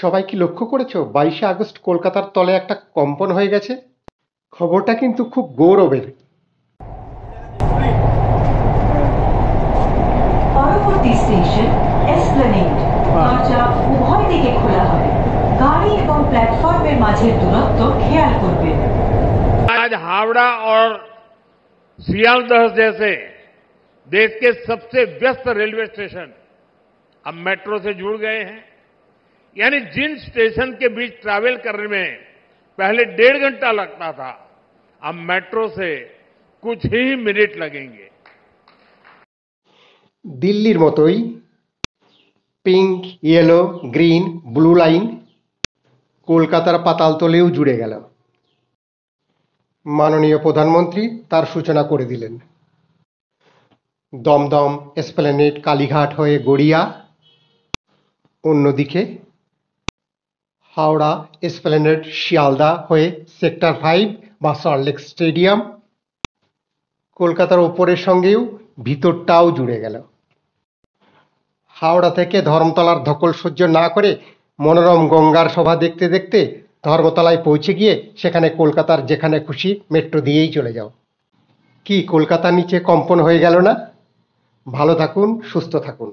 সবাই কি লক্ষ্য করেছো 22শে আগস্ট কলকাতার তলে একটা কম্পন হয়ে গেছে? খবরটা কিন্তু খুব গৌরবের। পরবর্তী স্টেশন এসপ্ল্যানেড। দরজা উভয় দিকে খোলা হবে। গাড়ি এবং প্ল্যাটফর্মের মাঝের দূরত্ব খেয়াল করবেন। आज हावड़ा और सियालदह जैसे देश के सबसे व्यस्त रेलवे स्टेशन अब मेट्रो से जुड़ गए हैं। यानी जिन स्टेशन के बीच ट्रैवल करने में पहले 1.5 घंटा लगता था, अब मेट्रो से कुछ ही मिनट लगेंगे। দিল্লির মতোই pink, yellow, green, blue line কলকাতার পাতালতলেও জুড়ে গেল। মাননীয় প্রধানমন্ত্রী তার সূচনা করে দিলেন। দমদম, এসপ্ল্যানেড, কালীঘাট হয়ে গড়িয়া, অন্যদিকে হাওড়া, এসপ্ল্যানেড, শিয়ালদা হয়ে সেক্টর 5 বা সল্টলেক স্টেডিয়াম, কলকাতার ওপরের সঙ্গেও ভিতরটাও জুড়ে গেল। হাওড়া থেকে ধর্মতলার ধকল সহ্য না করে মনোরম গঙ্গার শোভা দেখতে দেখতে ধর্মতলায় পৌঁছে গিয়ে সেখানে কলকাতার যেখানে খুশি মেট্রো দিয়েই চলে যাও। কি কলকাতার নিচে কম্পন হয়ে গেল না? ভালো থাকুন, সুস্থ থাকুন।